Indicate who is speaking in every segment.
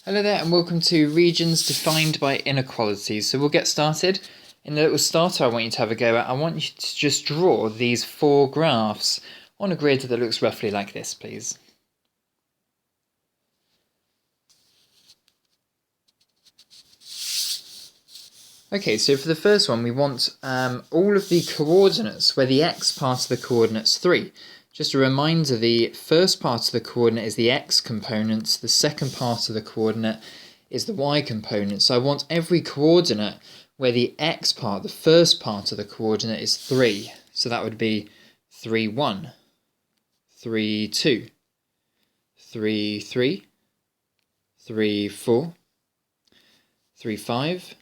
Speaker 1: Hello there and welcome to Regions Defined by Inequalities. So we'll get started. In the little starter I want you to have a go at, I want you to just draw these four graphs on a grid that looks roughly like this, please. Okay, so for the first one we want all of the coordinates where the x part of the coordinate's 3. Just a reminder, the first part of the coordinate is the x component, the second part of the coordinate is the y component. So I want every coordinate where the x part, the first part of the coordinate, is 3. So that would be 3, 1, 3, 2, 3, 3, 3, 4, 3, 5,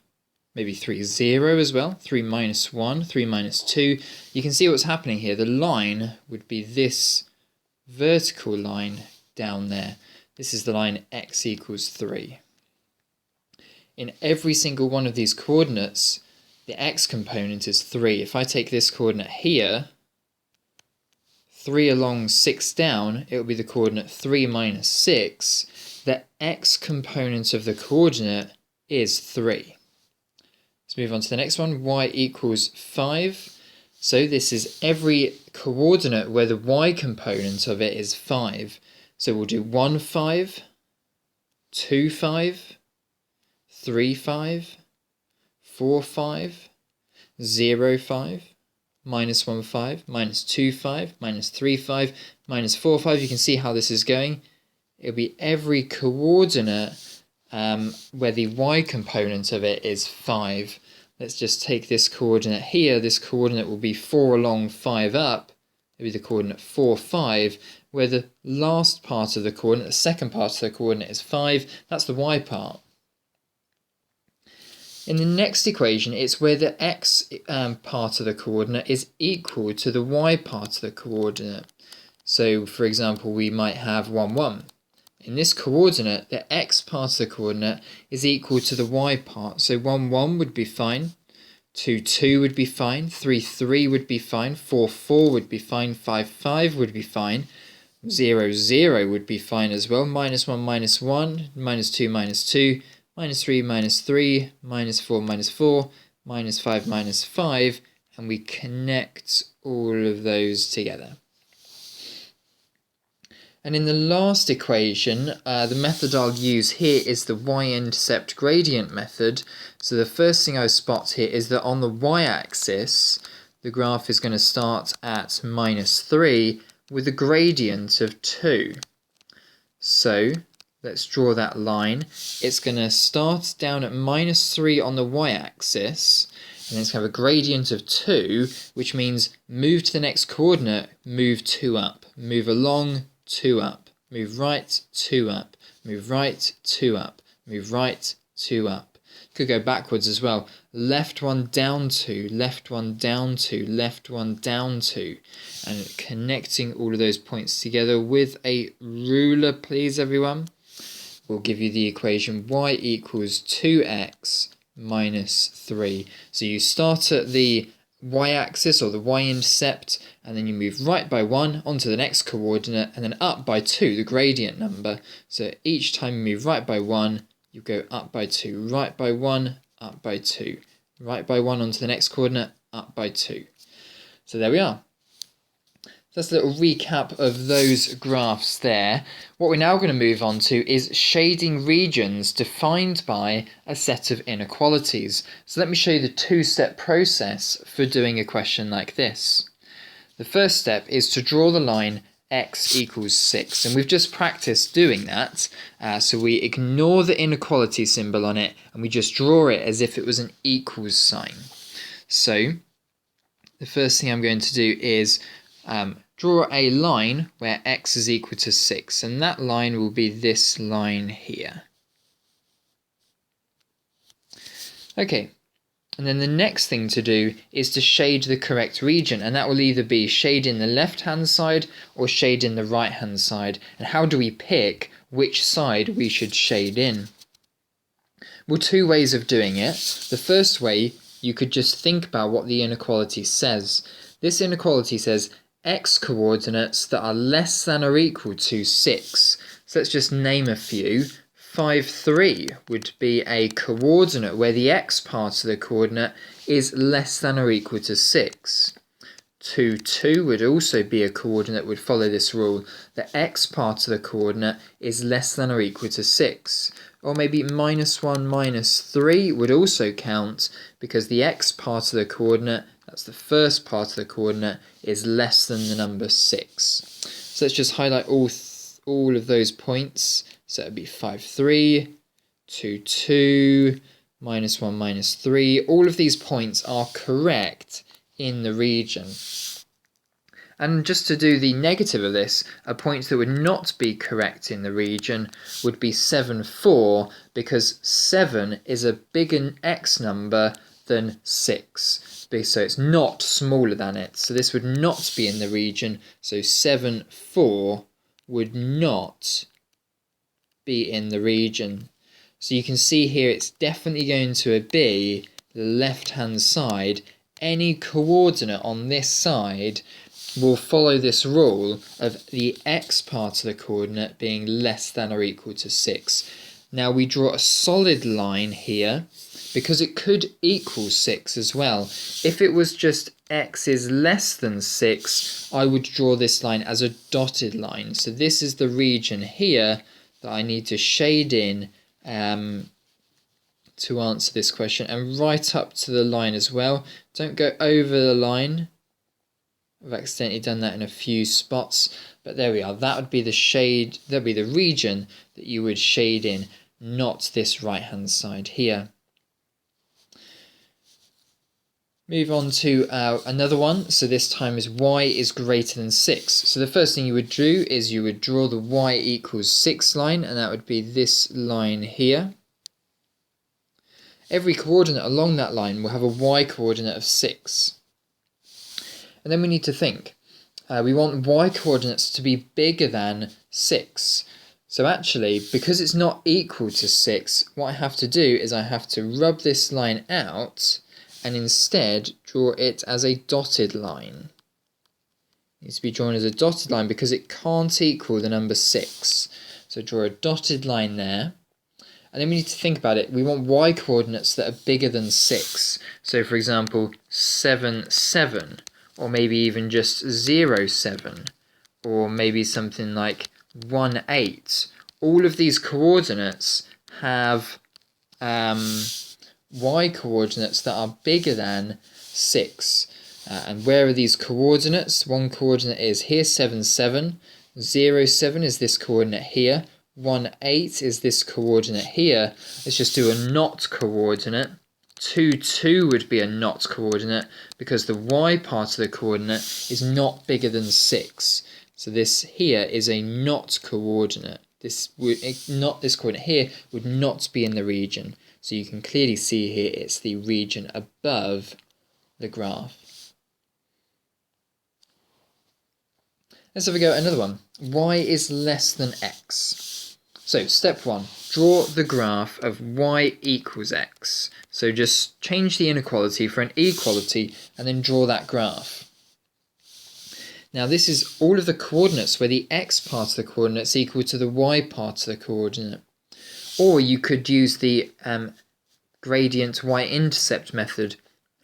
Speaker 1: maybe 3, 0 as well, 3, minus 1, 3, minus 2. You can see what's happening here. The line would be this vertical line down there. This is the line x equals 3. In every single one of these coordinates, the x component is 3. If I take this coordinate here, 3 along 6 down, it will be the coordinate 3 minus 6. The x component of the coordinate is 3. Let's move on to the next one. Y equals 5. So this is every coordinate where the y component of it is 5. So we'll do 1, 5, 2, 5, 3, 5, 4, 5, 0, 5, minus 1, 5, minus 2, 5, minus 3, 5, minus 4, 5. You can see how this is going. It'll be every coordinate where the y component of it is 5. Let's just take this coordinate here. This coordinate will be 4 along 5 up. It'll be the coordinate 4, 5, where the last part of the coordinate, the second part of the coordinate, is 5. That's the y part. In the next equation, it's where the x part of the coordinate is equal to the y part of the coordinate. So, for example, we might have 1, 1. In this coordinate, the x part of the coordinate is equal to the y part. So 1, 1 would be fine, 2, 2 would be fine, 3, 3 would be fine, 4, 4 would be fine, 5, 5 would be fine, 0, 0 would be fine as well, minus 1, minus 1, minus 2, minus 2, minus 3, minus 3, minus 4, minus 4, minus 5, minus 5, and we connect all of those together. And in the last equation, the method I'll use here is the Y-intercept gradient method. So the first thing I spot here is that on the y-axis, the graph is going to start at minus 3 with a gradient of 2. So let's draw that line. It's going to start down at minus 3 on the y-axis, and it's going to have a gradient of 2, which means move to the next coordinate, move 2 up, move along, 2 up, move right, 2 up, move right, 2 up, move right, 2 up. Could go backwards as well. Left 1 down 2, left 1 down 2, left 1 down 2. And connecting all of those points together with a ruler, please, everyone, will give you the equation y equals 2x minus 3. So you start at the y-axis or the y-intercept, and then you move right by 1 onto the next coordinate, and then up by 2, the gradient number. So each time you move right by 1, you go up by 2, right by 1, up by 2, right by 1 onto the next coordinate, up by 2. So there we are. That's a little recap of those graphs there. What we're now going to move on to is shading regions defined by a set of inequalities. So let me show you the two-step process for doing a question like this. The first step is to draw the line x equals 6, and we've just practiced doing that. So we ignore the inequality symbol on it and we just draw it as if it was an equals sign. So the first thing I'm going to do is draw a line where x is equal to 6, and that line will be this line here. Okay, and then the next thing to do is to shade the correct region, and that will either be shade in the left hand side or shade in the right hand side. And how do we pick which side we should shade in? Well, two ways of doing it. The first way, you could just think about what the inequality says. This inequality says x coordinates that are less than or equal to 6. So let's just name a few. 5, 3 would be a coordinate where the x part of the coordinate is less than or equal to 6. 2, 2 would also be a coordinate that would follow this rule. The x part of the coordinate is less than or equal to 6. Or maybe -1, -3 would also count because the x part of the coordinate, that's the first part of the coordinate, is less than the number 6. So let's just highlight all of those points. So it would be 5, 3, 2, 2, -1, -3. All of these points are correct in the region. And just to do the negative of this, a point that would not be correct in the region would be 7, 4, because 7 is a bigger x number than 6. So it's not smaller than it. So this would not be in the region. So 7, 4 would not be in the region. So you can see here it's definitely going to be the left-hand side. Any coordinate on this side will follow this rule of the x part of the coordinate being less than or equal to 6. Now we draw a solid line here because it could equal 6 as well. If it was just x is less than 6, I would draw this line as a dotted line. So this is the region here that I need to shade in to answer this question, and right up to the line as well. Don't go over the line. I've accidentally done that in a few spots, but there we are. That would be the shade, that would be the region that you would shade in, not this right-hand side here. Move on to another one. So this time is y is greater than 6. So the first thing you would do is you would draw the y equals 6 line, and that would be this line here. Every coordinate along that line will have a y coordinate of 6. And then we need to think. We want y coordinates to be bigger than 6. So actually, because it's not equal to 6, what I have to do is I have to rub this line out and instead draw it as a dotted line. It needs to be drawn as a dotted line because it can't equal the number 6. So draw a dotted line there. And then we need to think about it. We want y coordinates that are bigger than 6. So for example, 7, 7. Or maybe even just 0, 7. Or maybe something like 1, 8. All of these coordinates have y coordinates that are bigger than 6. And where are these coordinates? One coordinate is here, 7, 7. 0, 7 is this coordinate here. 1, 8 is this coordinate here. Let's just do a not coordinate. 2, 2 would be a not coordinate because the y part of the coordinate is not bigger than 6. So this here is a not coordinate. This coordinate here would not be in the region. So you can clearly see here it's the region above the graph. Let's have a go at another one. Y is less than x. So step 1, draw the graph of y equals x. So just change the inequality for an equality and then draw that graph. Now this is all of the coordinates where the x part of the coordinate is equal to the y part of the coordinate. Or you could use the gradient Y-intercept method.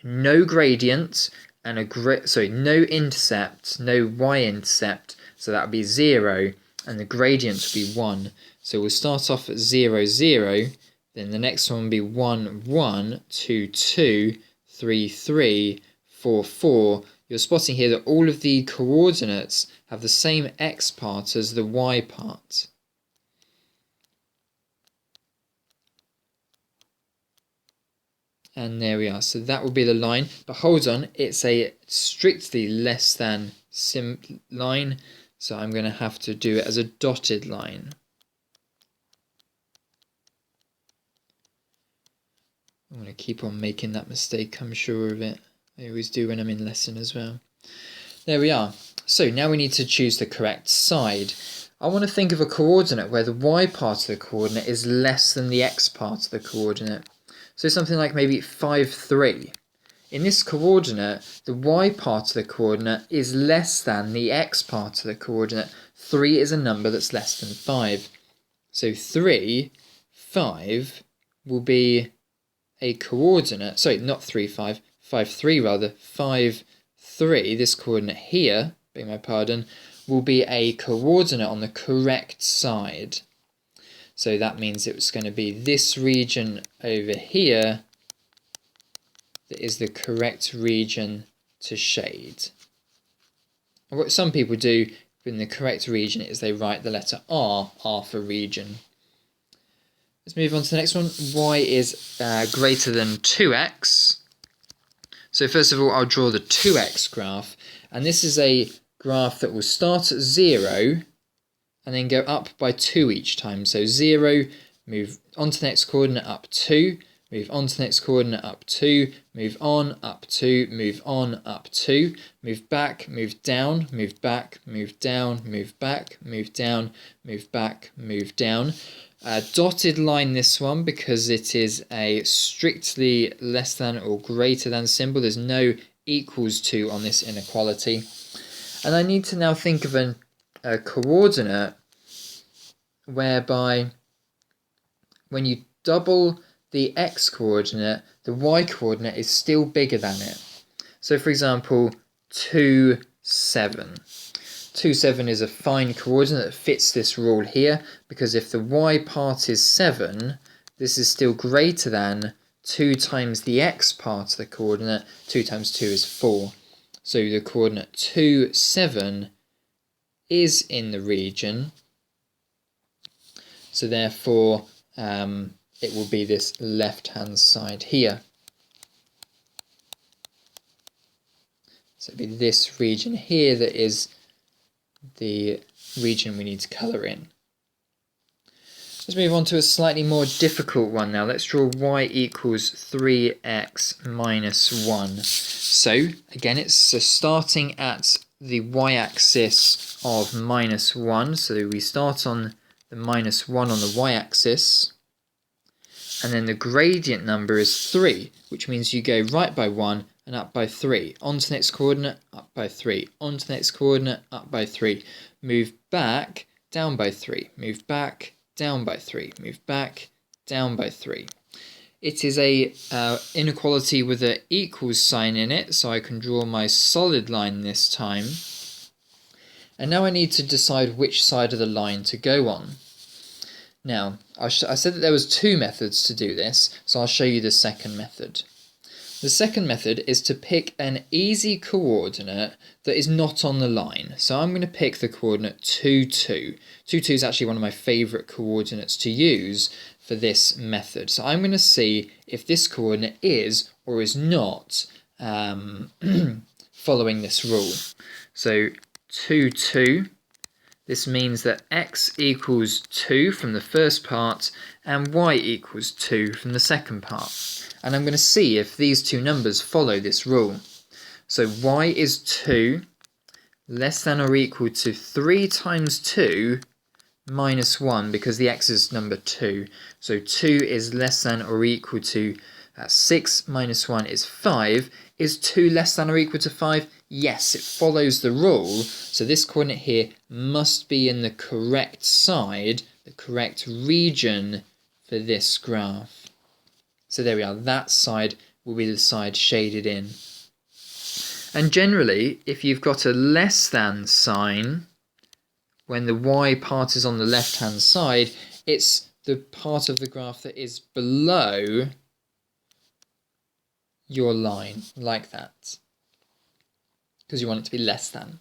Speaker 1: No gradient and no intercept, no y-intercept, so that would be 0, and the gradient would be 1. So we'll start off at 0, 0, then the next one will be 1, 1, 2, 2, 3, 3, 4, 4. You're spotting here that all of the coordinates have the same x part as the y part. And there we are. So that will be the line. But hold on, it's a strictly less than line. So I'm going to have to do it as a dotted line. I'm going to keep on making that mistake, I'm sure of it. I always do when I'm in lesson as well. There we are. So now we need to choose the correct side. I want to think of a coordinate where the y part of the coordinate is less than the x part of the coordinate. So something like maybe 5, 3. In this coordinate, the y part of the coordinate is less than the x part of the coordinate. 3 is a number that's less than 5. So 3 5 will be a coordinate, sorry, not 3, 5, 5, 3 rather, 5, 3, this coordinate here, beg my pardon, will be a coordinate on the correct side. So that means it's going to be this region over here that is the correct region to shade. And what some people do in the correct region is they write the letter R for region. Let's move on to the next one. Y is greater than 2x. So first of all, I'll draw the 2x graph. And this is a graph that will start at 0 and then go up by 2 each time. So 0, move on to the next coordinate, up 2, move on to the next coordinate, up 2, move on, up 2, move on, up 2, move back, move down, move back, move down, move back, move down, move back, move down. Dotted line this one because it is a strictly less than or greater than symbol. There's no equals to on this inequality. And I need to now think of a coordinate whereby when you double the x coordinate, the y coordinate is still bigger than it. So for example, 2, 7. 2, 7 is a fine coordinate that fits this rule here, because if the y part is 7, this is still greater than 2 times the x part of the coordinate. 2 times 2 is 4. So the coordinate 2, 7 is in the region. So therefore, it will be this left-hand side here. So it'll be this region here that is the region we need to colour in. Let's move on to a slightly more difficult one now. Let's draw y equals 3x minus 1. So again, it's starting at the y-axis of minus 1. So we start on the minus 1 on the y-axis. And then the gradient number is 3, which means you go right by 1 and up by 3. On to the next coordinate, up by 3. On to the next coordinate, up by 3. Move back, down by 3. Move back, down by 3. Move back, down by 3. It is a inequality with an equals sign in it, so I can draw my solid line this time. And now I need to decide which side of the line to go on. Now, I said that there was 2 methods to do this, so I'll show you the second method. The second method is to pick an easy coordinate that is not on the line. So I'm going to pick the coordinate 2, 2. 2, 2 is actually one of my favourite coordinates to use for this method. So I'm going to see if this coordinate is or is not following this rule. So 2, 2. This means that x equals 2 from the first part and y equals 2 from the second part. And I'm going to see if these two numbers follow this rule. So y is 2 less than or equal to 3 times 2 minus 1, because the x is number 2. So 2 is less than or equal to 6 minus 1 is 5. Is 2 less than or equal to 5? Yes, it follows the rule. So this coordinate here must be in the correct side, the correct region for this graph. So there we are, that side will be the side shaded in. And generally, if you've got a less than sign, when the y part is on the left-hand side, it's the part of the graph that is below your line, like that, because you want it to be less than.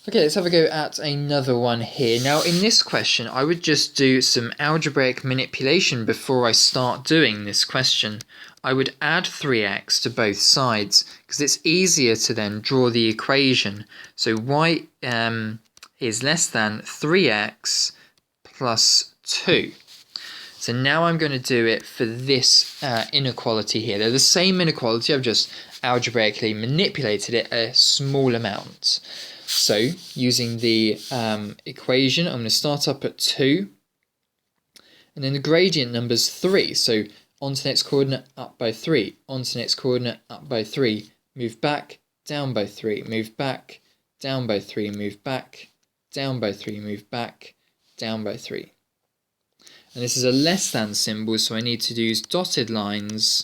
Speaker 1: Okay, let's have a go at another one here. Now, in this question, I would just do some algebraic manipulation before I start doing this question. I would add 3x to both sides, because it's easier to then draw the equation. So y is less than 3x plus 2. So now I'm going to do it for this inequality here. They're the same inequality, I've just algebraically manipulated it a small amount. So using the equation, I'm going to start up at 2, and then the gradient number's 3. So on to the next coordinate, up by 3. On to the next coordinate, up by 3. Move back, down by 3. Move back, down by 3. Move back, down by 3. Move back, down by 3. And this is a less than symbol, so I need to use dotted lines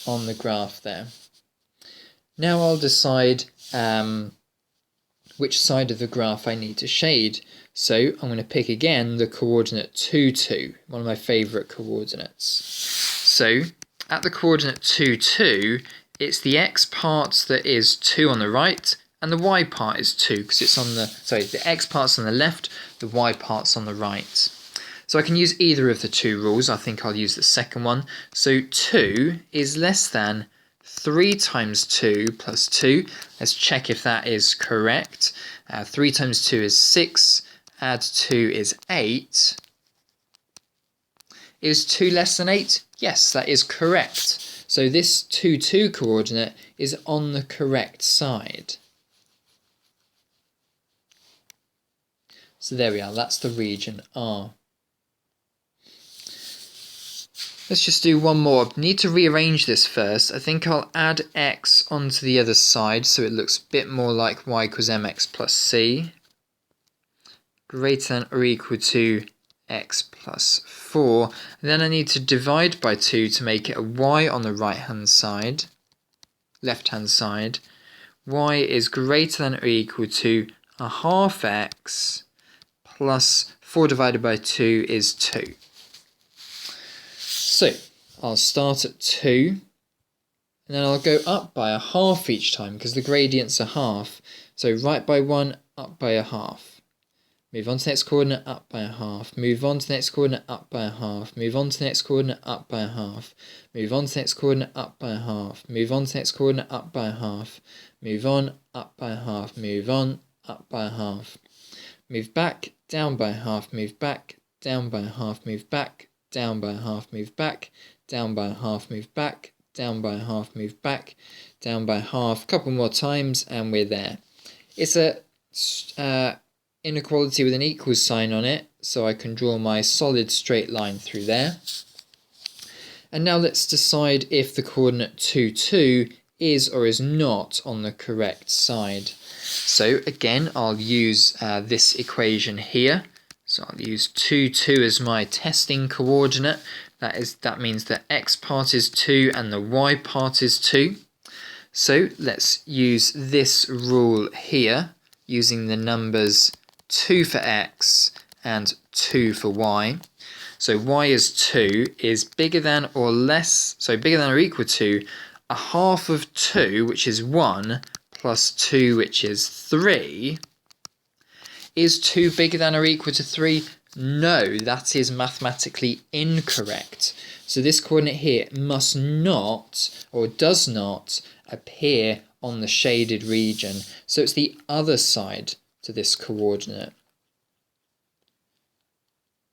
Speaker 1: on the graph there. Now I'll decide which side of the graph I need to shade. So I'm going to pick again the coordinate 2, 2, one of my favourite coordinates. So at the coordinate 2, 2, it's the x part that is 2 on the right, and the y part is 2, because it's on the, the x part's on the left, the y part's on the right. So I can use either of the two rules. I think I'll use the second one. So 2 is less than 3 times 2 plus 2. Let's check if that is correct. 3 times 2 is 6. Add 2 is 8. Is 2 less than 8? Yes, that is correct. So this 2, 2 coordinate is on the correct side. So there we are. That's the region R. Let's just do one more. Need to rearrange this first. I think I'll add x onto the other side so it looks a bit more like y equals mx plus c. Greater than or equal to x plus 4. And then I need to divide by 2 to make it a y on the right hand side. Left hand side. Y is greater than or equal to a half x plus 4 divided by 2 is 2. So I'll start at 2, and then I'll go up by a half each time because the gradients are half. So right by 1, up by a half. Move on to the next coordinate, up by a half. Move on to the next coordinate, up by a half. Move on to the next coordinate, up by a half. Move on to the next coordinate, up by a half. Move on to the next coordinate, up by a half. Move on, up by a half. Move on, up by a half. Move back, down by a half. Move back, down by a half. Move back, down by a half, move back, down by a half, move back, down by a half, move back, down by a half. A couple more times and we're there. It's a inequality with an equals sign on it, so I can draw my solid straight line through there. And now let's decide if the coordinate 2, 2 is or is not on the correct side. So again, I'll use this equation here. So I'll use 2, 2 as my testing coordinate. That means the x part is 2 and the y part is 2. So let's use this rule here, using the numbers 2 for x and 2 for y. So y is 2 is bigger than or less, so bigger than or equal to a half of 2, which is 1, plus 2, which is 3. Is 2 bigger than or equal to 3? No, that is mathematically incorrect. So this coordinate here must not, or does not, appear on the shaded region. So it's the other side to this coordinate.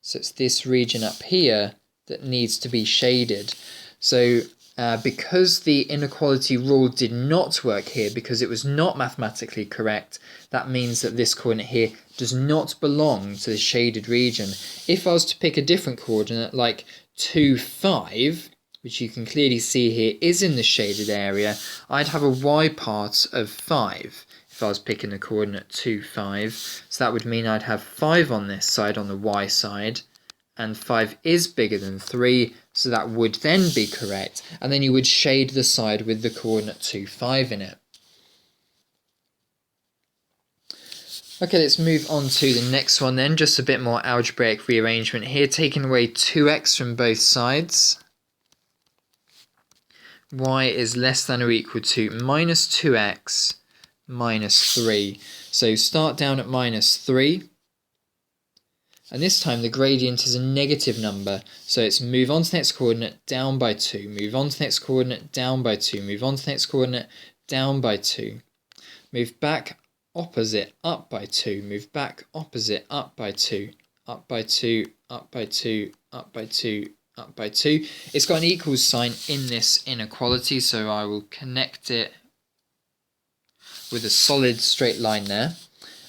Speaker 1: So it's this region up here that needs to be shaded. So because the inequality rule did not work here, because it was not mathematically correct, that means that this coordinate here does not belong to the shaded region. If I was to pick a different coordinate like 2, 5, which you can clearly see here is in the shaded area, I'd have a y part of 5 if I was picking the coordinate 2, 5. So that would mean I'd have 5 on this side, on the y side, and 5 is bigger than 3, so that would then be correct. And then you would shade the side with the coordinate 2, 5 in it. Okay, let's move on to the next one then, just a bit more algebraic rearrangement here, taking away 2x from both sides. Y is less than or equal to minus 2x minus 3. So start down at minus 3. And this time the gradient is a negative number. So it's move on to the next coordinate, down by 2. Move on to the next coordinate, down by 2. Move on to the next coordinate, down by 2. Move back, opposite, up by 2. Move back, opposite, up by 2. Up by 2, up by 2, up by 2, up by 2. It's got an equals sign in this inequality, so I will connect it with a solid straight line there.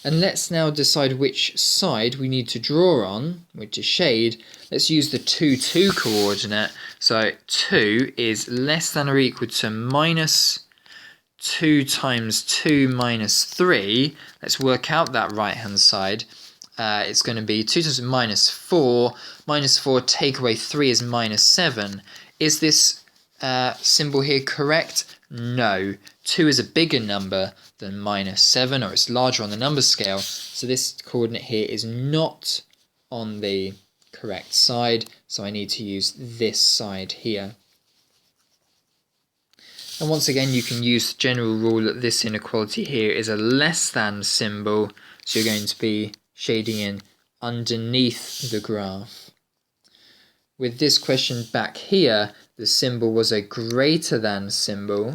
Speaker 1: And let's now decide which side we need to draw on, which is shade. Let's use the 2, 2 coordinate. So 2 is less than or equal to minus 2 times 2 minus 3, let's work out that right-hand side. It's going to be 2 times minus 4. Minus 4, take away 3 is minus 7. Is this symbol here correct? No. 2 is a bigger number than minus 7, or it's larger on the number scale. So this coordinate here is not on the correct side. So I need to use this side here. And once again, you can use the general rule that this inequality here is a less than symbol. So you're going to be shading in underneath the graph. With this question back here, the symbol was a greater than symbol.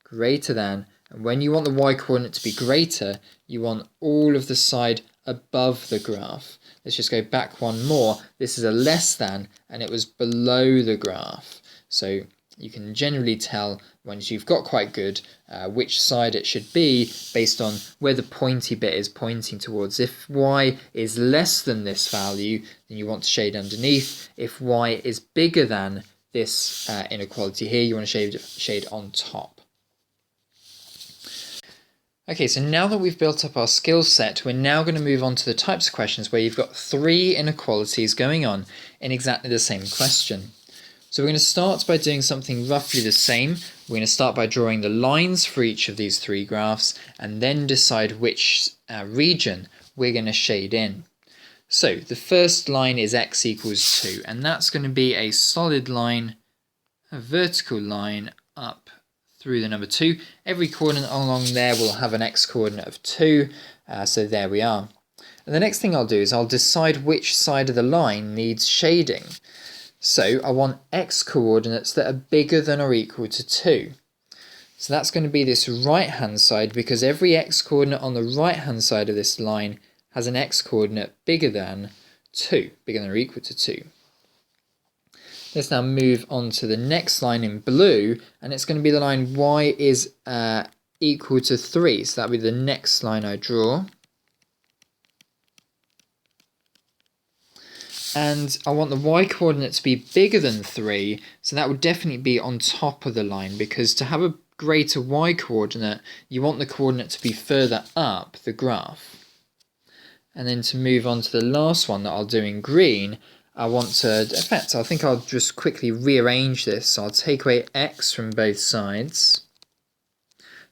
Speaker 1: Greater than. And when you want the y-coordinate to be greater, you want all of the side above the graph. Let's just go back one more. This is a less than, and it was below the graph. So you can generally tell once you've got quite good which side it should be based on where the pointy bit is pointing towards. If y is less than this value, then you want to shade underneath. If y is bigger than this inequality here, you want to shade on top. Okay, so now that we've built up our skill set, we're now going to move on to the types of questions where you've got 3 inequalities going on in exactly the same question. So we're going to start by doing something roughly the same. We're going to start by drawing the lines for each of these 3 graphs and then decide which region we're going to shade in. So the first line is x equals 2, and that's going to be a solid line, a vertical line up through the number 2. Every coordinate along there will have an x coordinate of 2, so there we are. And the next thing I'll do is I'll decide which side of the line needs shading. So I want x coordinates that are bigger than or equal to 2. So that's going to be this right hand side, because every x coordinate on the right hand side of this line has an x coordinate bigger than 2, bigger than or equal to 2. Let's now move on to the next line in blue, and it's going to be the line y is equal to 3. So that'll be the next line I draw. And I want the y-coordinate to be bigger than 3, so that would definitely be on top of the line, because to have a greater y-coordinate, you want the coordinate to be further up the graph. And then to move on to the last one that I'll do in green, I want to, in fact, I think I'll just quickly rearrange this. So I'll take away x from both sides.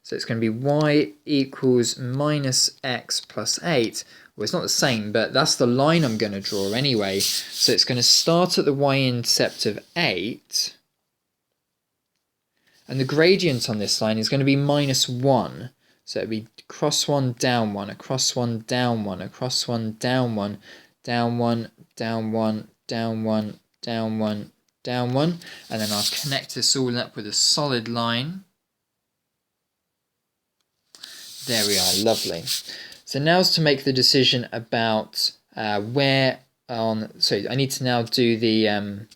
Speaker 1: So it's going to be y equals minus x plus 8. Well, it's not the same, but that's the line I'm going to draw anyway. So it's going to start at the y-intercept of 8. And the gradient on this line is going to be minus 1. So it'll be across 1, down 1, across 1, down 1, across 1, down 1, down 1, down 1, down 1, down 1, down 1. And then I'll connect this all up with a solid line. There we are, lovely. So now's to make the decision about where on. So I need to now do the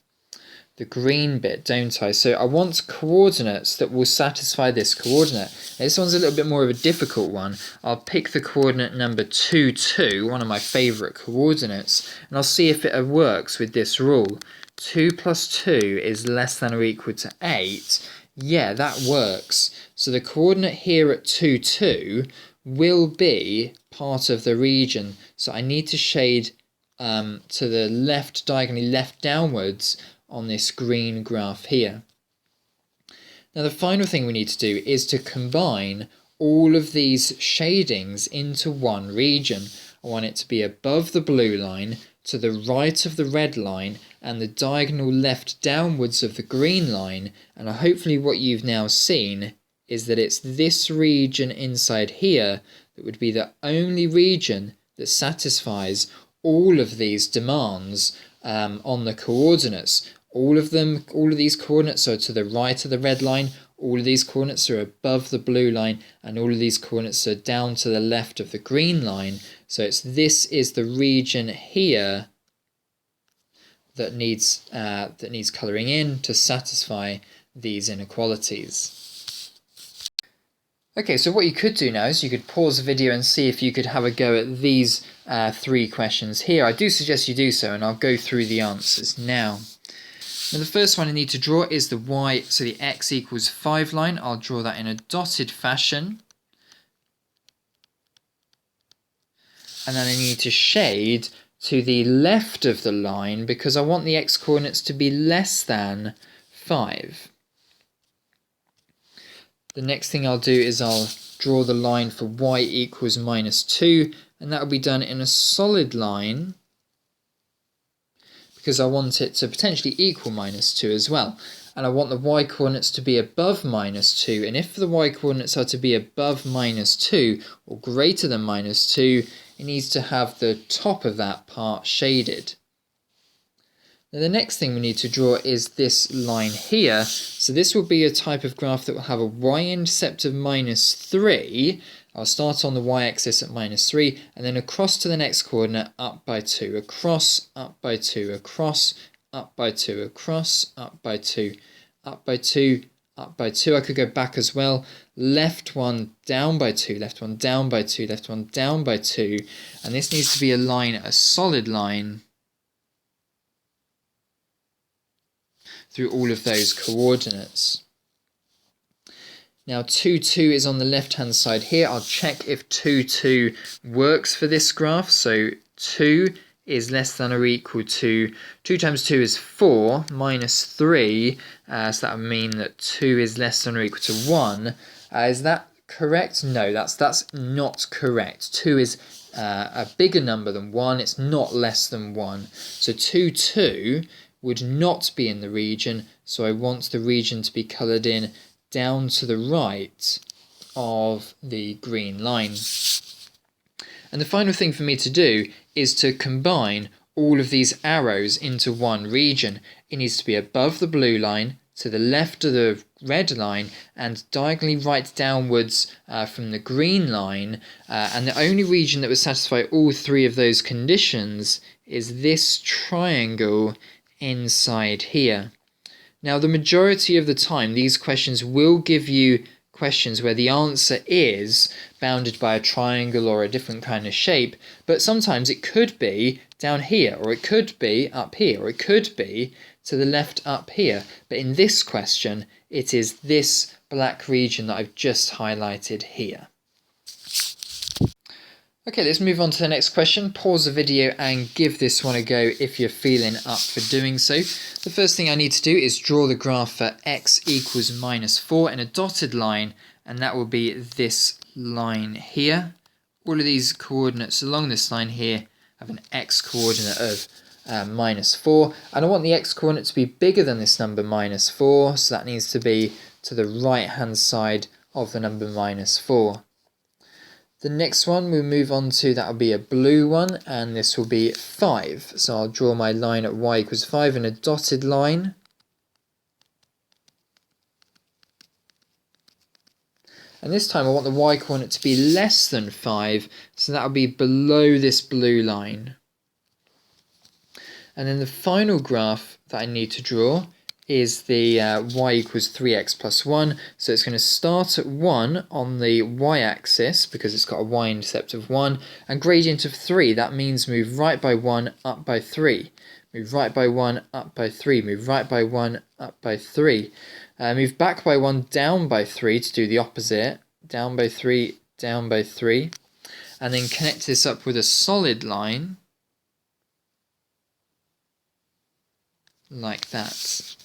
Speaker 1: green bit, don't I? So I want coordinates that will satisfy this coordinate. Now, this one's a little bit more of a difficult one. I'll pick the coordinate number 2, 2, one of my favourite coordinates, and I'll see if it works with this rule. 2 plus 2 is less than or equal to 8. Yeah, that works. So the coordinate here at 2, 2 will be part of the region. So I need to shade to the left, diagonally left downwards on this green graph here. Now the final thing we need to do is to combine all of these shadings into one region. I want it to be above the blue line, to the right of the red line, and the diagonal left downwards of the green line. And hopefully what you've now seen is that it's this region inside here that would be the only region that satisfies all of these demands on the coordinates. All of these coordinates are to the right of the red line, all of these coordinates are above the blue line, and all of these coordinates are down to the left of the green line. So this is the region here that needs colouring in to satisfy these inequalities. Okay, so what you could do now is you could pause the video and see if you could have a go at these 3 questions here. I do suggest you do so, and I'll go through the answers now. Now the first one I need to draw is the y, so the x equals 5 line. I'll draw that in a dotted fashion. And then I need to shade to the left of the line because I want the x coordinates to be less than 5. The next thing I'll do is I'll draw the line for y equals -2, and that will be done in a solid line because I want it to potentially equal -2 as well. And I want the y coordinates to be above -2, and if the y coordinates are to be above -2 or greater than -2, it needs to have the top of that part shaded. Now the next thing we need to draw is this line here. So this will be a type of graph that will have a y-intercept of -3. I'll start on the y-axis at -3 and then across to the next coordinate up by 2, across, up by 2, across, up by 2, across, up by 2, up by 2, up by 2. I could go back as well. Left one down by 2, left one down by 2, left one down by 2. And this needs to be a line, a solid line through all of those coordinates. Now 2, 2 is on the left hand side here. I'll check if 2, 2 works for this graph. So 2 is less than or equal to 2 times 2 is 4 minus 3. So that would mean that 2 is less than or equal to 1. Is that correct? No, that's not correct. 2 is a bigger number than 1. It's not less than 1. So 2, 2 would not be in the region, so I want the region to be coloured in down to the right of the green line. And the final thing for me to do is to combine all of these arrows into one region. It needs to be above the blue line, to the left of the red line, and diagonally right downwards from the green line. And the only region that would satisfy all three of those conditions is this triangle inside here. Now the majority of the time these questions will give you questions where the answer is bounded by a triangle or a different kind of shape, but sometimes it could be down here, or it could be up here, or it could be to the left up here. But in this question it is this black region that I've just highlighted here. Okay, let's move on to the next question. Pause the video and give this one a go if you're feeling up for doing so. The first thing I need to do is draw the graph for x equals -4 in a dotted line, and that will be this line here. All of these coordinates along this line here have an x coordinate of -4, and I want the x coordinate to be bigger than this number -4, so that needs to be to the right hand side of the number -4. The next one we'll move on to, that will be a blue one, and this will be 5. So I'll draw my line at y equals 5 in a dotted line. And this time I want the y coordinate to be less than 5, so that will be below this blue line. And then the final graph that I need to draw is the y equals 3x plus 1. So it's going to start at 1 on the y-axis because it's got a y-intercept of 1, and gradient of 3. That means move right by 1, up by 3. Move right by 1, up by 3. Move right by 1, up by 3. Move back by 1, down by 3 to do the opposite. Down by 3, down by 3. And then connect this up with a solid line like that.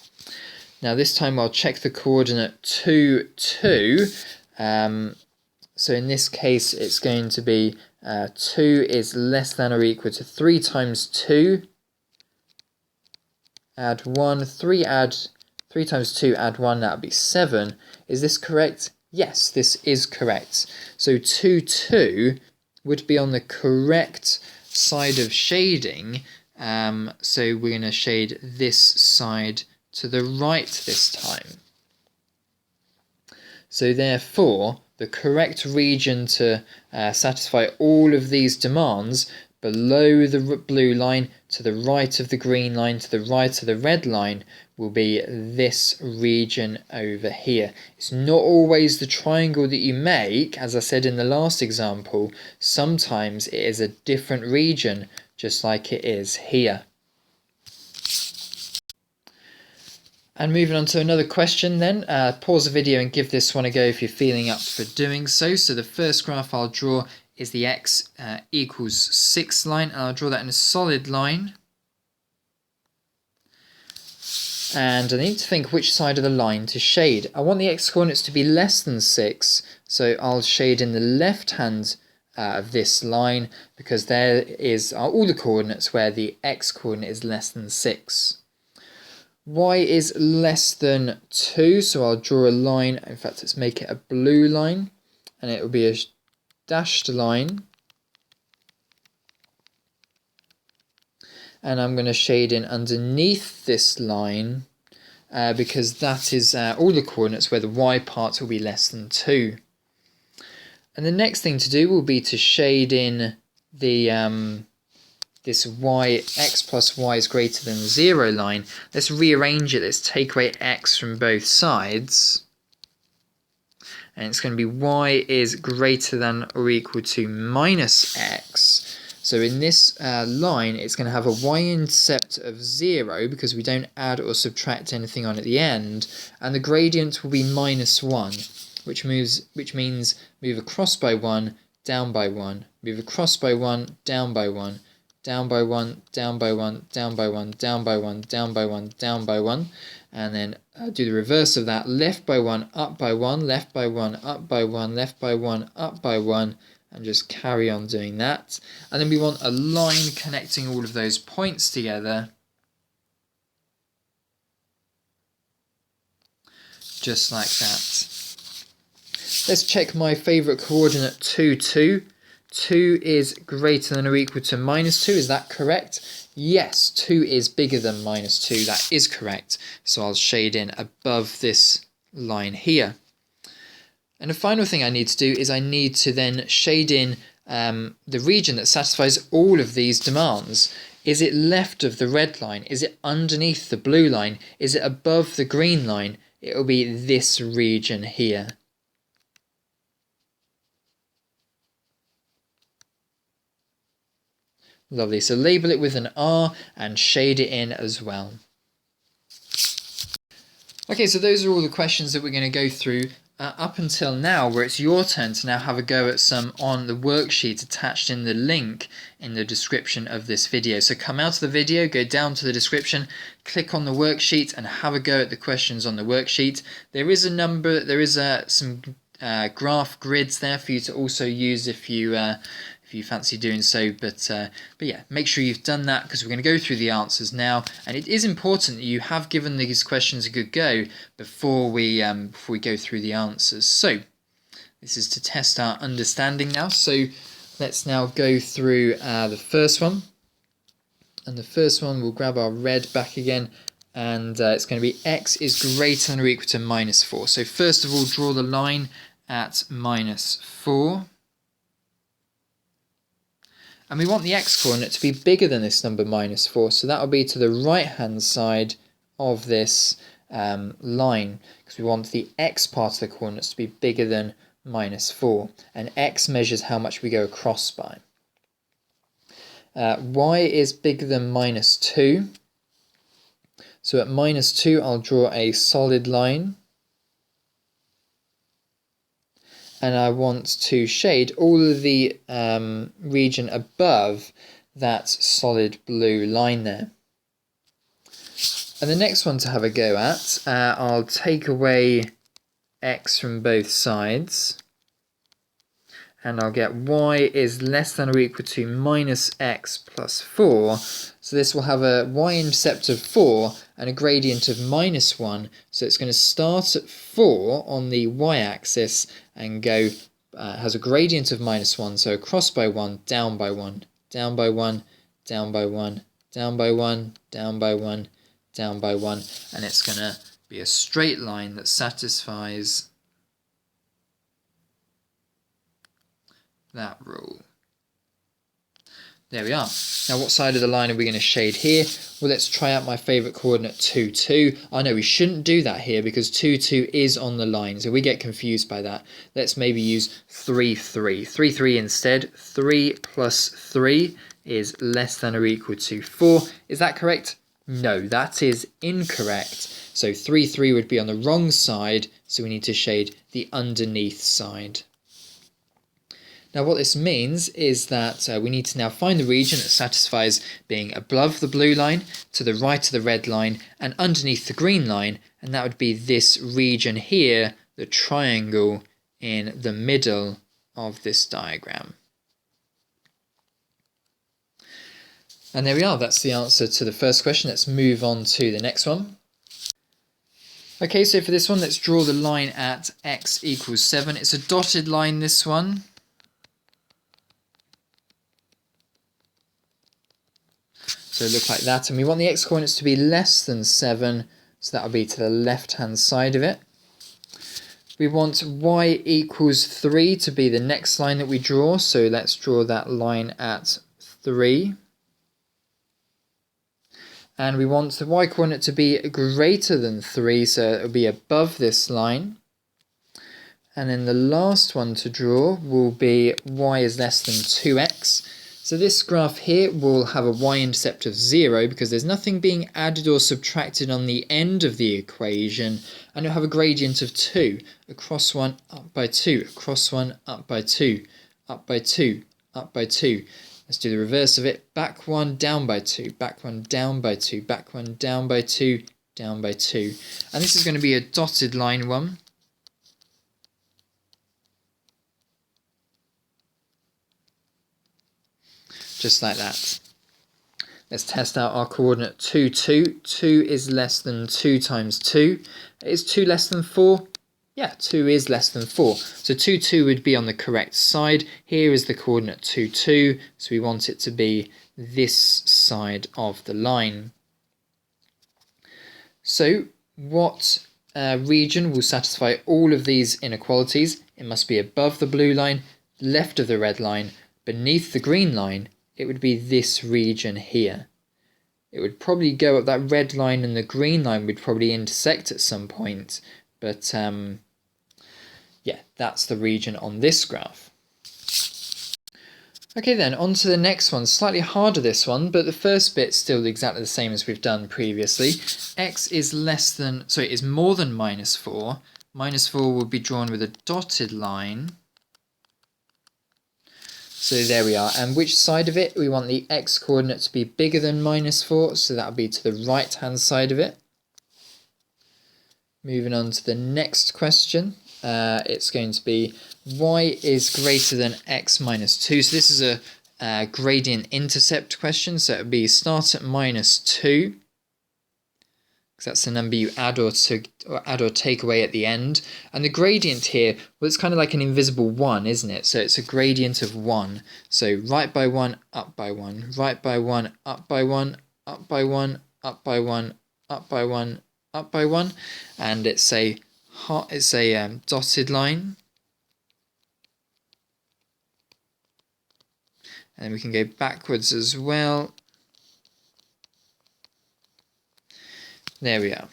Speaker 1: Now this time I'll check the coordinate 2, 2. So in this case it's going to be 2 is less than or equal to 3 times 2. Add 1, 3 times 2, add 1, that would be 7. Is this correct? Yes, this is correct. So 2, 2 would be on the correct side of shading. So we're going to shade this side to the right this time. So therefore, the correct region to satisfy all of these demands, below the blue line, to the right of the green line, to the right of the red line, will be this region over here. It's not always the triangle that you make, as I said in the last example. Sometimes it is a different region, just like it is here. And moving on to another question then, pause the video and give this one a go if you're feeling up for doing so. So the first graph I'll draw is the x equals 6 line, and I'll draw that in a solid line. And I need to think which side of the line to shade. I want the x coordinates to be less than 6, so I'll shade in the left hand of this line, because there are all the coordinates where the x coordinate is less than 6. Y is less than 2, so I'll draw a line. In fact, let's make it a blue line, and it will be a dashed line. And I'm going to shade in underneath this line because that is all the coordinates where the y part will be less than 2. And the next thing to do will be to shade in the this x plus y is greater than 0 line. Let's rearrange it. Let's take away x from both sides. And it's going to be y is greater than or equal to minus x. So in this line, it's going to have a y-intercept of 0 because we don't add or subtract anything on at the end. And the gradient will be minus 1, which means move across by 1, down by 1, move across by 1, down by 1, down by 1, down by 1, down by 1, down by 1, down by 1, down by 1, and then do the reverse of that, left by 1, up by 1, left by 1, up by 1, left by 1, up by 1, and just carry on doing that. And then we want a line connecting all of those points together, just like that. Let's check my favourite coordinate 2, 2. 2 is greater than or equal to minus 2, is that correct? Yes, 2 is bigger than minus 2, that is correct. So I'll shade in above this line here. And the final thing I need to do is I need to then shade in the region that satisfies all of these demands. Is it left of the red line? Is it underneath the blue line? Is it above the green line? It will be this region here. Lovely, so label it with an R and shade it in as well. Okay, so those are all the questions that we're going to go through up until now, where it's your turn to now have a go at some on the worksheet attached in the link in the description of this video. So come out of the video, go down to the description, click on the worksheet and have a go at the questions on the worksheet. There is some graph grids there for you to also use if you fancy doing so, but yeah, make sure you've done that, because we're going to go through the answers now, and it is important that you have given these questions a good go before we go through the answers. So this is to test our understanding now. So let's now go through the first one, and the first one we'll grab our red back again, and it's going to be x is greater than or equal to minus 4. So first of all, draw the line at minus 4. And we want the x coordinate to be bigger than this number minus 4, so that will be to the right hand side of this line, because we want the x part of the coordinates to be bigger than minus 4, and x measures how much we go across by. Y is bigger than minus 2, so at minus 2 I'll draw a solid line. And I want to shade all of the region above that solid blue line there. And the next one to have a go at, I'll take away x from both sides, and I'll get y is less than or equal to minus x plus 4. So this will have a y-intercept of 4 and a gradient of minus 1. So it's going to start at 4 on the y-axis and go, has a gradient of minus 1. So across by 1, down by 1, down by 1, down by 1, down by 1, down by 1, down by 1. And it's going to be a straight line that satisfies that rule. There we are. Now what side of the line are we going to shade here? Well, let's try out my favourite coordinate 2, 2. I know we shouldn't do that here because 2, 2 is on the line, so we get confused by that. Let's maybe use 3, 3. 3, 3 instead. 3 plus 3 is less than or equal to 4. Is that correct? No, that is incorrect. So 3, 3 would be on the wrong side, so we need to shade the underneath side. Now what this means is that we need to now find the region that satisfies being above the blue line, to the right of the red line, and underneath the green line, and that would be this region here, the triangle in the middle of this diagram. And there we are, that's the answer to the first question. Let's move on to the next one. Okay, so for this one, let's draw the line at x equals 7. It's a dotted line, this one. So it looks like that, and we want the x-coordinates to be less than 7, so that'll be to the left-hand side of it. We want y equals 3 to be the next line that we draw, so let's draw that line at 3. And we want the y-coordinate to be greater than 3, so it'll be above this line. And then the last one to draw will be y is less than 2x. So this graph here will have a y-intercept of 0 because there's nothing being added or subtracted on the end of the equation, and it'll have a gradient of 2, across 1, up by 2, across 1, up by 2, up by 2, up by 2. Let's do the reverse of it. Back 1, down by 2, back 1, down by 2, back 1, down by 2, down by 2. And this is going to be a dotted line one. Just like that. Let's test out our coordinate 2, 2. 2 is less than 2 times 2. Is 2 less than 4? Yeah, 2 is less than 4. So 2, 2 would be on the correct side. Here is the coordinate 2, 2. So we want it to be this side of the line. So what region will satisfy all of these inequalities? It must be above the blue line, left of the red line, beneath the green line. It would be this region here. It would probably go up that red line, and the green line would probably intersect at some point. But yeah, that's the region on this graph. Okay then, on to the next one. Slightly harder, this one, but the first bit's still exactly the same as we've done previously. X is is more than minus 4. Minus 4 will be drawn with a dotted line. So there we are. And which side of it? We want the x coordinate to be bigger than minus 4, so that'll be to the right hand side of it. Moving on to the next question. It's going to be y is greater than x minus 2. So this is a gradient intercept question. So it would be start at minus 2. Because that's the number you add or take away at the end. And the gradient here, well, it's kind of like an invisible 1, isn't it? So it's a gradient of 1. So right by 1, up by 1, right by 1, up by 1, up by 1, up by 1, up by 1, up by 1. And it's a dotted line. And we can go backwards as well. There we are.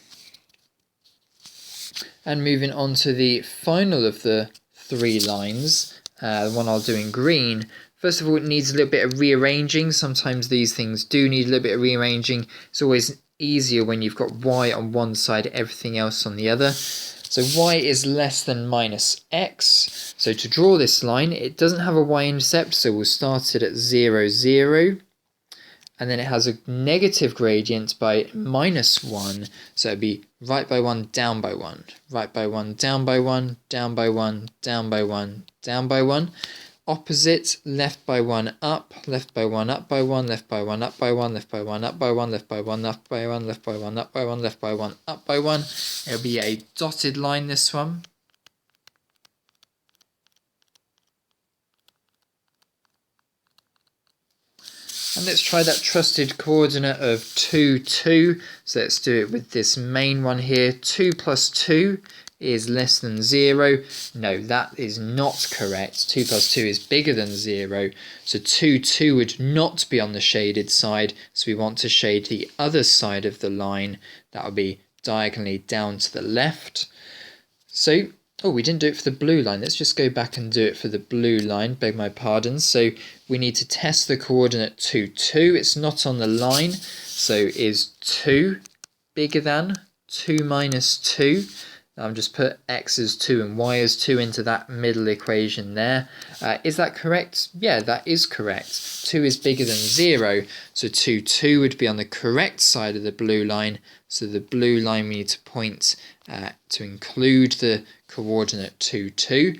Speaker 1: And moving on to the final of the 3 lines, the one I'll do in green. First of all, it needs a little bit of rearranging. Sometimes these things do need a little bit of rearranging. It's always easier when you've got y on one side, everything else on the other. So y is less than minus x. So to draw this line, it doesn't have a y-intercept, so we'll start it at 0, 0. And then it has a negative gradient by minus 1. So it'd be right by 1, down by 1. Right by 1, down by 1, down by 1, down by 1, down by 1. Opposite, left by 1, up, left by 1, up by 1, left by 1, up by 1, left by 1, up by 1, left by 1, up by 1, left by 1, up by 1, left by 1, up by 1. It'll be a dotted line, this one. And let's try that trusted coordinate of 2, 2. So let's do it with this main one here. 2 plus 2 is less than 0. No, that is not correct. 2 plus 2 is bigger than 0. So 2, 2 would not be on the shaded side. So we want to shade the other side of the line. That would be diagonally down to the left. So Oh, we didn't do it for the blue line. Let's just go back and do it for the blue line. Beg my pardon. So we need to test the coordinate 2, 2. It's not on the line. So is 2 bigger than 2 minus 2? I'm just put x as 2 and y as 2 into that middle equation there. Is that correct? Yeah, that is correct. 2 is bigger than 0. So 2, 2 would be on the correct side of the blue line. So the blue line we need to point to include the coordinate 2, 2.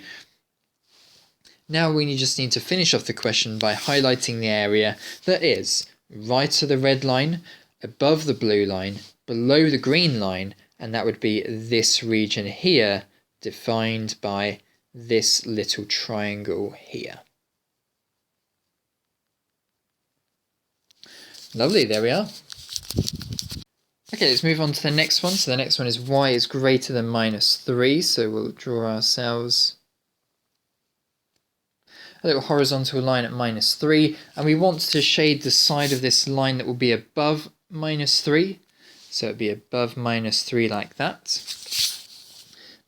Speaker 1: Now we just need to finish off the question by highlighting the area that is right of the red line, above the blue line, below the green line, and that would be this region here, defined by this little triangle here. Lovely, there we are. Okay, let's move on to the next one. So the next one is y is greater than minus 3. So we'll draw ourselves a little horizontal line at minus 3. And we want to shade the side of this line that will be above minus 3. So it'd be above minus 3 like that.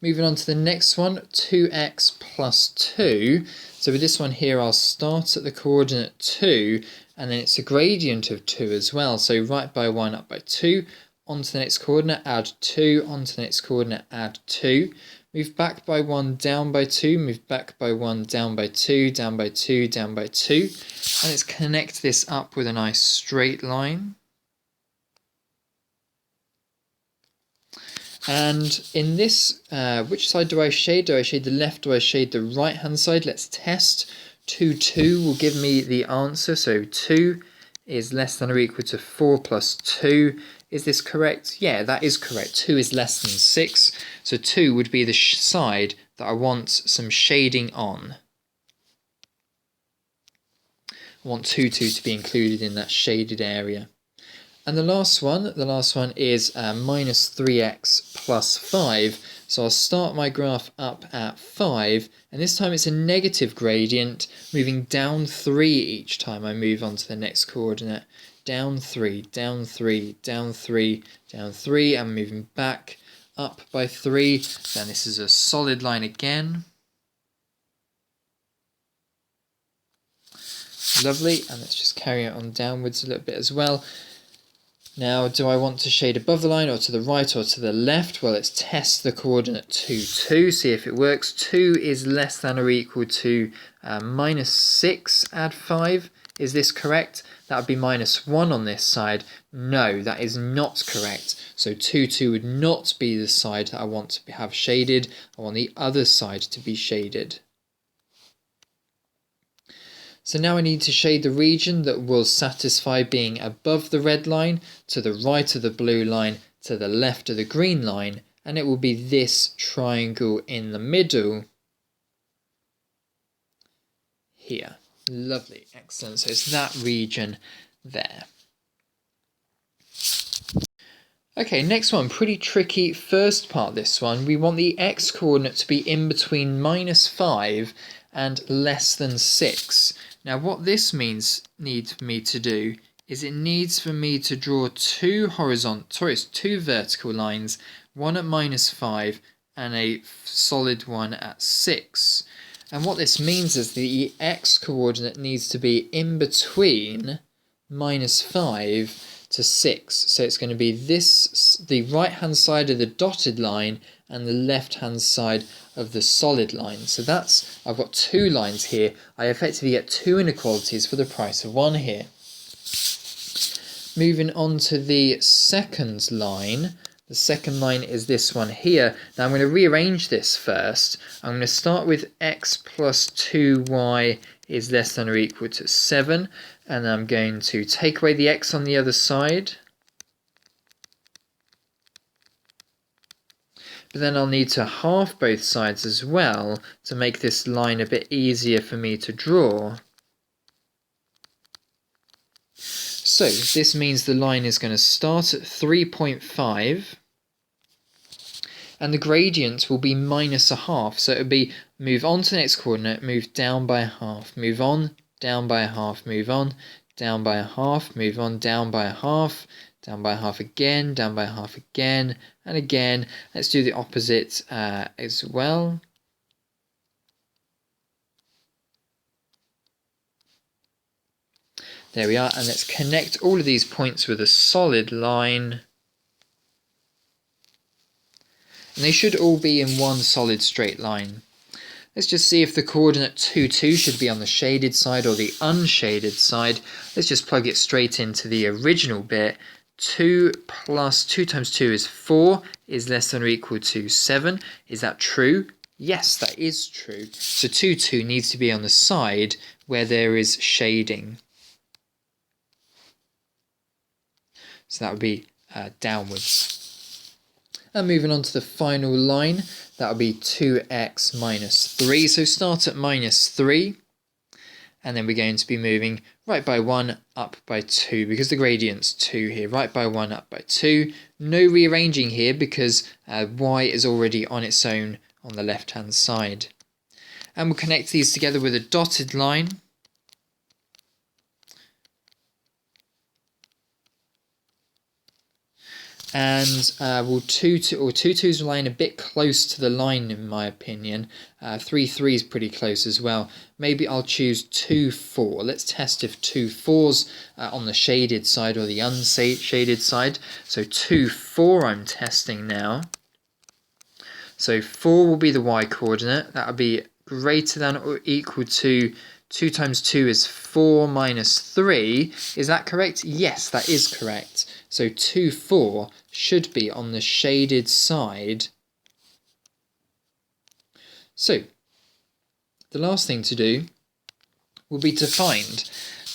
Speaker 1: Moving on to the next one, 2x plus 2. So with this one here, I'll start at the coordinate 2, and then it's a gradient of 2 as well. So right by 1, up by 2, onto the next coordinate, add 2, onto the next coordinate, add 2. Move back by 1, down by 2, move back by 1, down by 2, down by 2, down by 2. And let's connect this up with a nice straight line. And in this, which side do I shade? Do I shade the left? Do I shade the right hand side? Let's test. 2, 2 will give me the answer. So 2 is less than or equal to 4 plus 2. Is this correct? Yeah, that is correct. 2 is less than 6. So 2 would be the side that I want some shading on. I want 2, 2 to be included in that shaded area. And the last one is minus 3x plus 5. So I'll start my graph up at 5, and this time it's a negative gradient, moving down 3 each time I move on to the next coordinate. Down 3, down 3, down 3, down 3, and moving back up by 3. Then this is a solid line again. Lovely, and let's just carry it on downwards a little bit as well. Now, do I want to shade above the line or to the right or to the left? Well, let's test the coordinate 2, 2, see if it works. 2 is less than or equal to minus 6, add 5. Is this correct? That would be minus 1 on this side. No, that is not correct. So 2, 2 would not be the side that I want to have shaded. I want the other side to be shaded. So now I need to shade the region that will satisfy being above the red line, to the right of the blue line, to the left of the green line, and it will be this triangle in the middle here. Lovely, excellent. So it's that region there. Okay, next one, pretty tricky first part, this one. We want the x coordinate to be in between minus 5 and less than 6. Now what this needs me to do is it needs for me to draw two vertical lines, one at minus 5 and a solid one at 6. And what this means is the x coordinate needs to be in between minus 5 to 6. So it's going to be the right hand side of the dotted line and the left hand side of the solid line. So I've got two lines here. I effectively get two inequalities for the price of one here. Moving on to the second line. The second line is this one here. Now I'm going to rearrange this first. I'm going to start with x plus 2y is less than or equal to 7. And I'm going to take away the x on the other side. But then I'll need to halve both sides as well to make this line a bit easier for me to draw. So this means the line is going to start at 3.5 and the gradient will be minus a half. So it would be move on to the next coordinate, move down by a half, move on, down by a half, move on, down by a half, move on, down by a half, down by half again, down by half again, and again. Let's do the opposite as well. There we are, and let's connect all of these points with a solid line. And they should all be in one solid straight line. Let's just see if the coordinate 2, 2 should be on the shaded side or the unshaded side. Let's just plug it straight into the original bit. 2 plus 2 times 2 is 4, is less than or equal to 7. Is that true? Yes, that is true. So 2, 2 needs to be on the side where there is shading. So that would be downwards. And moving on to the final line, that would be 2x minus 3. So start at minus 3. And then we're going to be moving right by 1, up by 2, because the gradient's 2 here. Right by 1, up by 2. No rearranging here because y is already on its own on the left-hand side. And we'll connect these together with a dotted line. And we'll 2, 2, or 2, 2's lying a bit close to the line in my opinion. 3, 3 is pretty close as well. Maybe I'll choose 2, 4. Let's test if 2, 4's on the shaded side or the unshaded side. So 2, 4 I'm testing now. So 4 will be the y coordinate. That would be greater than or equal to 2 times 2 is 4 minus 3. Is that correct? Yes, that is correct. So 2, 4 should be on the shaded side. So the last thing to do will be to find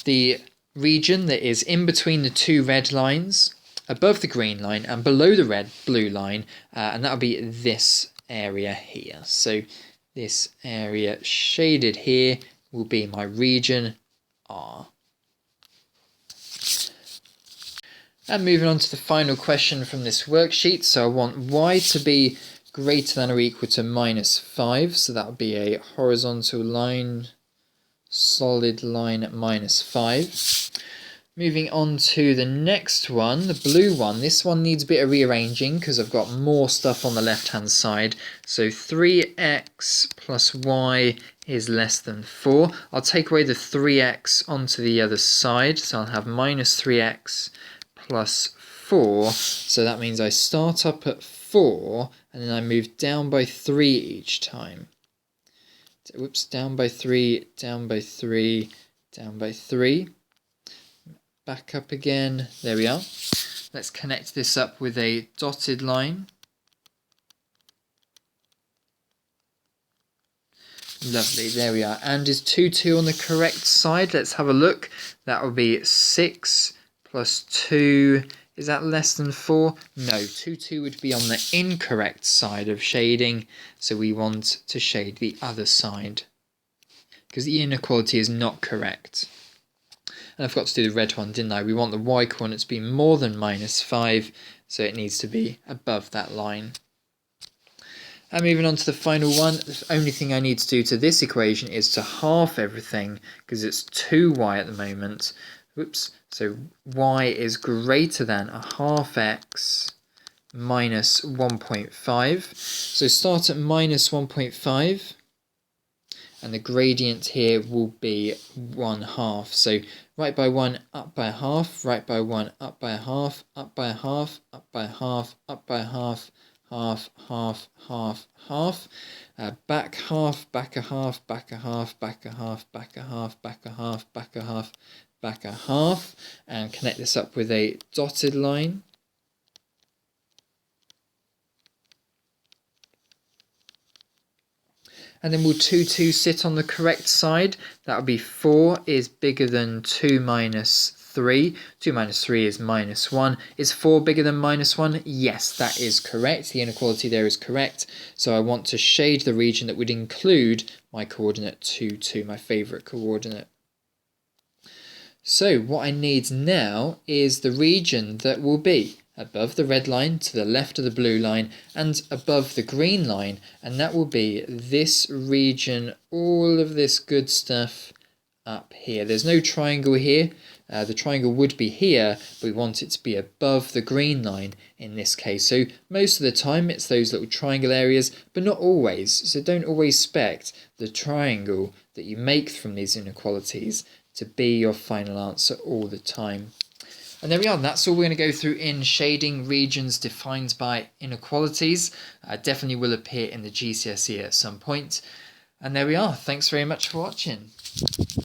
Speaker 1: the region that is in between the two red lines, above the green line and below the blue line, and that will be this area here. So this area shaded here will be my region R. And moving on to the final question from this worksheet. So I want y to be greater than or equal to minus 5. So that would be a horizontal line, solid line at minus 5. Moving on to the next one, the blue one. This one needs a bit of rearranging because I've got more stuff on the left-hand side. So 3x plus y is less than 4. I'll take away the 3x onto the other side. So I'll have minus 3x plus 4. So that means I start up at 4 and then I move down by 3 each time. Whoops, down by 3, down by 3, down by 3. Back up again. There we are. Let's connect this up with a dotted line. Lovely, there we are. And is 2, 2 on the correct side? Let's have a look. That will be 6 plus 2. Is that less than 4? No, 2, 2 would be on the incorrect side of shading. So we want to shade the other side because the inequality is not correct. And I forgot to do the red one, didn't I? We want the y coordinate to be more than minus 5, so it needs to be above that line. And moving on to the final one, the only thing I need to do to this equation is to half everything, because it's 2y at the moment. Whoops, so y is greater than a half x minus 1.5. So start at minus 1.5. And the gradient here will be 1/2. So right by 1, up by half, right by 1, up by half, up by half, up by half, up by half, half, half, half, half. Back half, back a half, back a half, back a half, back a half, back a half, back a half, back a half. And connect this up with a dotted line. And then will 2, 2 sit on the correct side? That would be 4 is bigger than 2 minus 3. 2 minus 3 is minus 1. Is 4 bigger than minus 1? Yes, that is correct. The inequality there is correct. So I want to shade the region that would include my coordinate 2, 2, my favourite coordinate. So what I need now is the region that will be above the red line, to the left of the blue line, and above the green line, and that will be this region, all of this good stuff up here. There's no triangle here. The triangle would be here, but we want it to be above the green line in this case. So most of the time it's those little triangle areas, but not always. So don't always expect the triangle that you make from these inequalities to be your final answer all the time. And there we are. That's all we're going to go through in shading regions defined by inequalities. Definitely will appear in the GCSE at some point. And there we are. Thanks very much for watching.